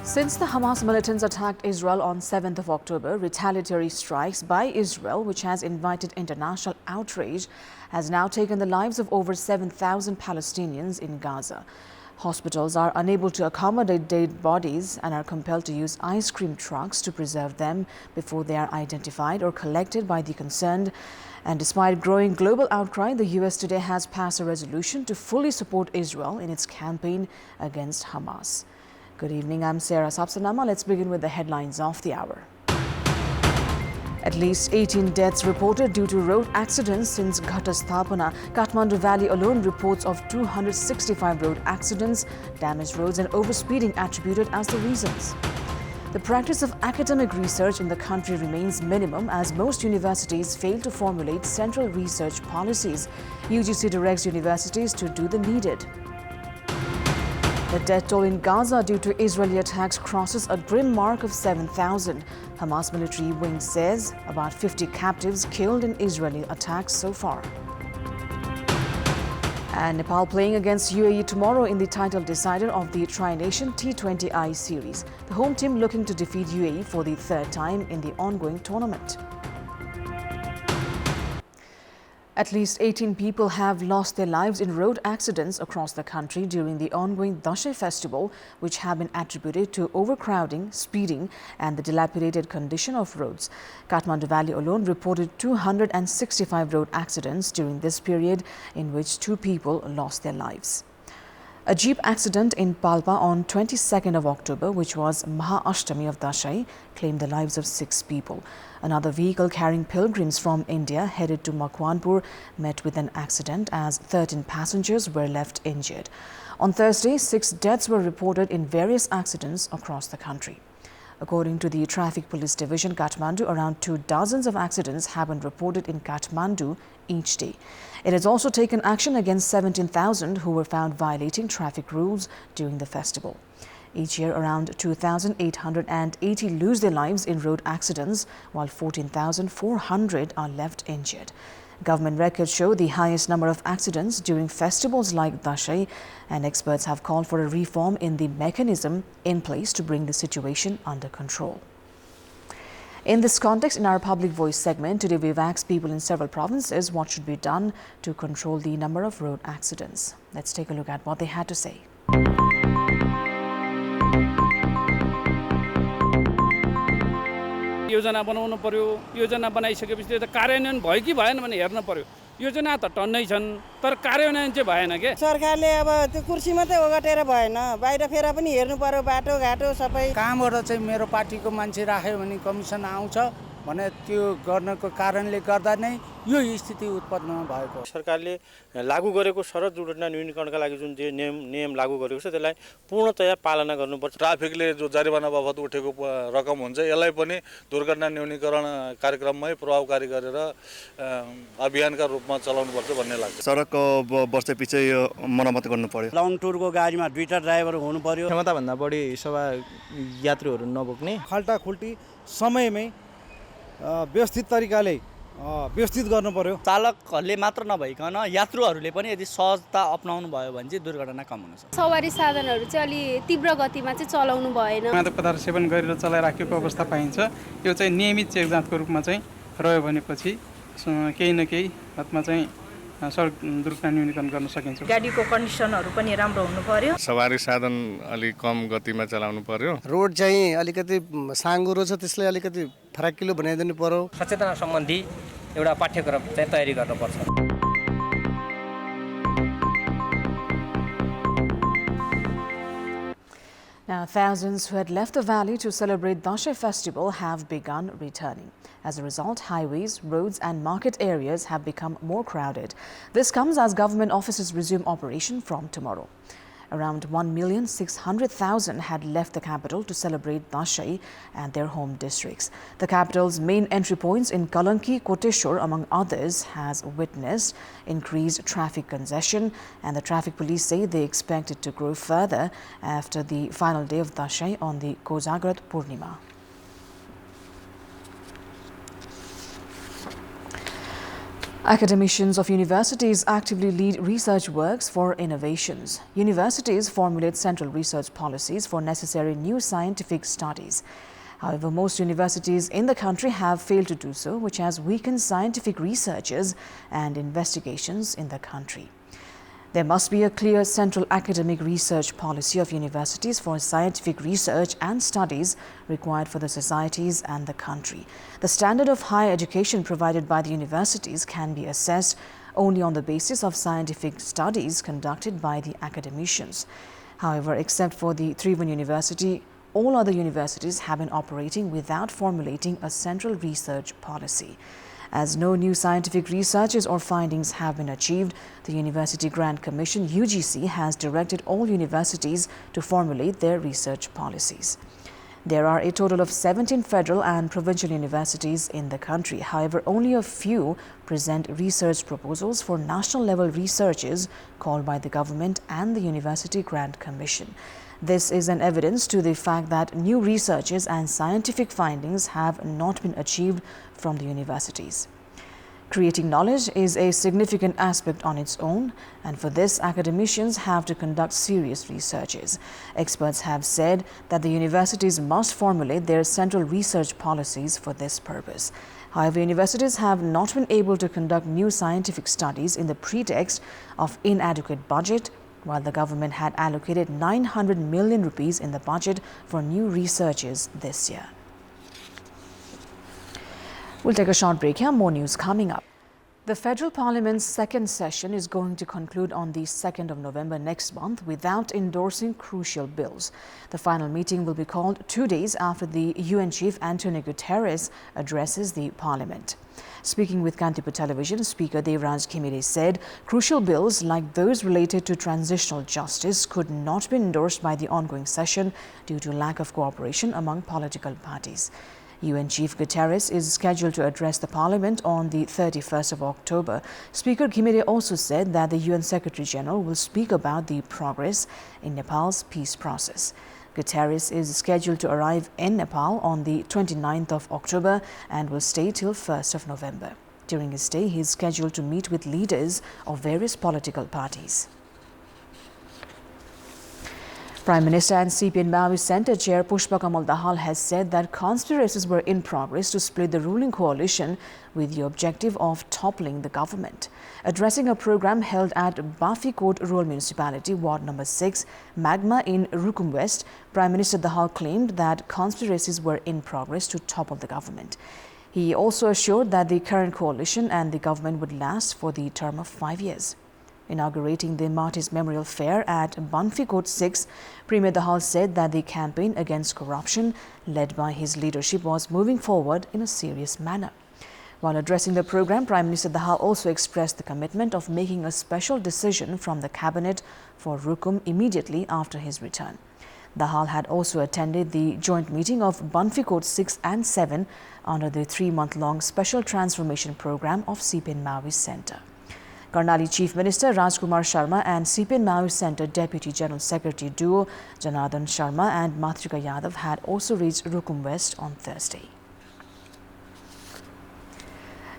Since the Hamas militants attacked Israel on 7th of October, retaliatory strikes by Israel, which has invited international outrage, has now taken the lives of over 7,000 Palestinians in Gaza. Hospitals are unable to accommodate dead bodies and are compelled to use ice cream trucks to preserve them before they are identified or collected by the concerned. And despite growing global outcry, the US today has passed a resolution to fully support Israel in its campaign against Hamas. Good evening, I'm Sarah Sapsanama. Let's begin with the headlines of the hour. At least 18 deaths reported due to road accidents since Ghatasthapana. Kathmandu Valley alone reports of 265 road accidents, damaged roads and overspeeding attributed as the reasons. The practice of academic research in the country remains minimum as most universities fail to formulate central research policies. UGC directs universities to do the needed. The death toll in Gaza due to Israeli attacks crosses a grim mark of 7,000. Hamas military wing says about 50 captives killed in Israeli attacks so far. And Nepal playing against UAE tomorrow in the title decider of the Tri-Nation T20I series. The home team looking to defeat UAE for the third time in the ongoing tournament. At least 18 people have lost their lives in road accidents across the country during the ongoing Dashain festival, which have been attributed to overcrowding, speeding and the dilapidated condition of roads. Kathmandu Valley alone reported 265 road accidents during this period, in which 2 people lost their lives. A jeep accident in Palpa on 22nd of October, which was Maha-Ashtami of Dashain, claimed the lives of 6 people. Another vehicle carrying pilgrims from India headed to Makwanpur met with an accident as 13 passengers were left injured. On Thursday, 6 deaths were reported in various accidents across the country. According to the Traffic Police Division, Kathmandu, around 2 dozens of accidents have been reported in Kathmandu each day. It has also taken action against 17,000 who were found violating traffic rules during the festival. Each year, around 2,880 lose their lives in road accidents, while 14,400 are left injured. Government records show the highest number of accidents during festivals like Dashain, and experts have called for a reform in the mechanism in place to bring the situation under control. In this context, in our Public Voice segment, today we've asked people in several provinces what should be done to control the number of road accidents. Let's take a look at what they had to say. योजना बनाउनु पर्यो योजना बनाइसकेपछि त्यो त कार्यान्वयन भयो कि भएन भने हेर्न पर्यो योजना त टन्नै छन् तर कार्यान्वयन चाहिँ भएन के सरकारले अब त्यो कुर्सी मात्रै ओगटेर भएन बाहिर फेर पनि हेर्नु पर्यो बाटो घाटो सबै कहाँबाट चाहिँ मेरो पार्टीको मान्छे राख्यो भने कमिसन आउँछ भने त्यो गर्नको कारणले गर्दा नै यो स्थिति उत्पन्न भएको सरकारले लागू गरेको सडक दुर्घटना न्यूनीकरणका लागि जुन नियम लागू गरेको छ त्यसलाई पूर्णतया पालना गर्नुपर्छ। ट्राफिकले जो जरिवाना बाबत उठेको रकम हुन्छ यसलाई पनि दुर्घटना न्यूनीकरण कार्यक्रममै प्रभावकारी गरेर अभियानका रूपमा चलाउनुपर्छ भन्ने लाग्छ। सडकको वर्षपछि मर्मत गर्नु पर्यो। लङ टुरको गाडीमा 2टा ड्राइभर हुनु पर्यो। क्षमता भन्दा बढी सभा यात्रुहरू नबोक्ने खाल्टाखुल्टी समयमै व्यवस्थित तरिकाले व्यवस्थित गर्नु पर्यो। चालकहरूले मात्र नभइकन यात्रुहरूले पनि यदि सहजता अपनाउनु भयो भने चाहिँ दुर्घटना कम हुन सक्छ। सवारी साधनहरू चाहिँ अलि तीव्र गतिमा चाहिँ चलाउनु भएन। मादक पदार्थ सेवन गरेर चलाइराखेको अवस्था पाइन्छ। यो चाहिँ नियमित चेक जाँचको रूपमा चाहिँ रह्यो भनेपछि केही न केही हदमा चाहिँ सडक दुर्घटना न्यूनीकरण गर्न सकिन्छ। गाडीको कन्डिसनहरू पनि राम्रो हुनु पर्यो। सवारी साधन अलि कम गतिमा चलाउनु पर्यो। रोड चाहिँ अलिकति साँगुरो छ त्यसले अलिकति फराकिलो बनाइदिनु पर्यो। सचेतना सम्बन्धी एउटा पाठ्यक्रम चाहिँ तयारी गर्नुपर्छ। Now, thousands who had left the valley to celebrate Dashain festival have begun returning. As a result, highways, roads and market areas have become more crowded. This comes as government offices resume operation from tomorrow. Around 1,600,000 had left the capital to celebrate Dashain and their home districts. The capital's main entry points in Kalanki, Koteshwar, among others, has witnessed increased traffic congestion, and the traffic police say they expect it to grow further after the final day of Dashain on the Kozagrat Purnima. Academicians of universities actively lead research works for innovations. Universities formulate central research policies for necessary new scientific studies. However, most universities in the country have failed to do so, which has weakened scientific researches and investigations in the country. There must be a clear central academic research policy of universities for scientific research and studies required for the societies and the country. The standard of higher education provided by the universities can be assessed only on the basis of scientific studies conducted by the academicians. However, except for the Tribhuvan University, all other universities have been operating without formulating a central research policy. As no new scientific researches or findings have been achieved, the University Grant Commission (UGC) has directed all universities to formulate their research policies. There are a total of 17 federal and provincial universities in the country. However, only a few present research proposals for national-level researches called by the government and the University Grant Commission. This is an evidence to the fact that new researches and scientific findings have not been achieved from the universities. Creating knowledge is a significant aspect on its own, and for this, academicians have to conduct serious researches. Experts have said that the universities must formulate their central research policies for this purpose. However, universities have not been able to conduct new scientific studies in the pretext of inadequate budget, while the government had allocated 900 million rupees in the budget for new researches this year. We'll take a short break here. More news coming up. The Federal Parliament's second session is going to conclude on the 2nd of November next month without endorsing crucial bills. The final meeting will be called 2 days after the UN Chief Antonio Guterres addresses the Parliament. Speaking with Kantipur Television, Speaker Devraj Khimere said crucial bills like those related to transitional justice could not be endorsed by the ongoing session due to lack of cooperation among political parties. UN Chief Guterres is scheduled to address the Parliament on the 31st of October. Speaker Khimere also said that the UN Secretary General will speak about the progress in Nepal's peace process. Guterres is scheduled to arrive in Nepal on the 29th of October and will stay till 1st of November. During his stay, he is scheduled to meet with leaders of various political parties. Prime Minister and CPN Maoist Centre Chair Pushpa Kamal Dahal has said that conspiracies were in progress to split the ruling coalition with the objective of toppling the government. Addressing a program held at Bafikot Rural Municipality, Ward Number 6, Magma in Rukum West, Prime Minister Dahal claimed that conspiracies were in progress to topple the government. He also assured that the current coalition and the government would last for the term of 5 years. Inaugurating the Martyrs Memorial Fair at Bafikot 6, Premier Dahal said that the campaign against corruption led by his leadership was moving forward in a serious manner. While addressing the program, Prime Minister Dahal also expressed the commitment of making a special decision from the cabinet for Rukum immediately after his return. Dahal had also attended the joint meeting of Bafikot 6 and 7 under the 3-month-long special transformation program of CPN Maoist Centre. Karnali Chief Minister Rajkumar Sharma and CPN Maoist Centre Deputy General Secretary duo Janardhan Sharma and Matrika Yadav had also reached Rukum West on Thursday.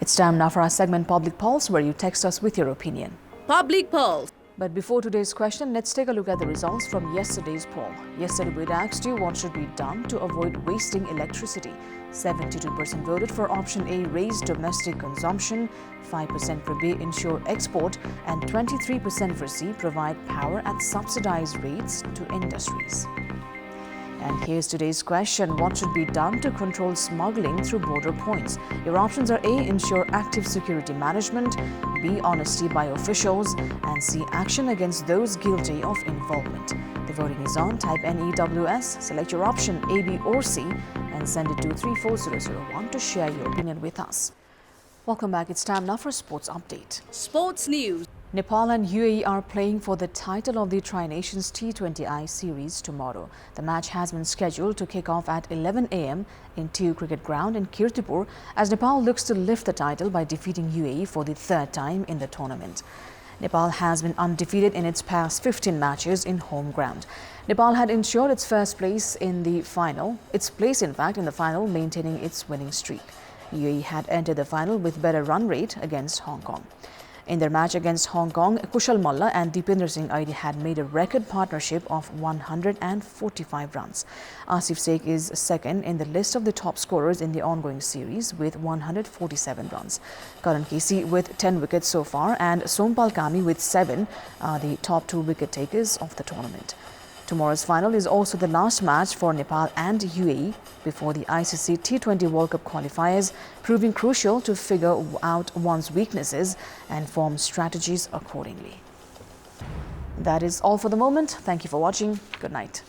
It's time now for our segment Public Pulse, where you text us with your opinion. Public Pulse. But before today's question, let's take a look at the results from yesterday's poll. Yesterday we asked you what should be done to avoid wasting electricity. 72% voted for option A, raise domestic consumption, 5% for B, ensure export, and 23% for C, provide power at subsidized rates to industries. And here's today's question. What should be done to control smuggling through border points? Your options are A, ensure active security management, B, honesty by officials, and C, action against those guilty of involvement. The voting is on. Type NEWS, select your option A, B, or C, and send it to 34001 to share your opinion with us. Welcome back. It's time now for a sports update. Sports news. Nepal and UAE are playing for the title of the Tri-Nations T20I series tomorrow. The match has been scheduled to kick off at 11 a.m. in TU Cricket Ground in Kantipur as Nepal looks to lift the title by defeating UAE for the 3rd time in the tournament. Nepal has been undefeated in its past 15 matches in home ground. Nepal had ensured its place in the final, maintaining its winning streak. UAE had entered the final with better run rate against Hong Kong. In their match against Hong Kong, Kushal Malla and Deepinder Singh Aidi had made a record partnership of 145 runs. Asif Sheikh is second in the list of the top scorers in the ongoing series with 147 runs. Karan Kesey with 10 wickets so far and Sompal Kami with 7 are the top 2 wicket takers of the tournament. Tomorrow's final is also the last match for Nepal and UAE before the ICC T20 World Cup qualifiers, proving crucial to figure out one's weaknesses and form strategies accordingly. That is all for the moment. Thank you for watching. Good night.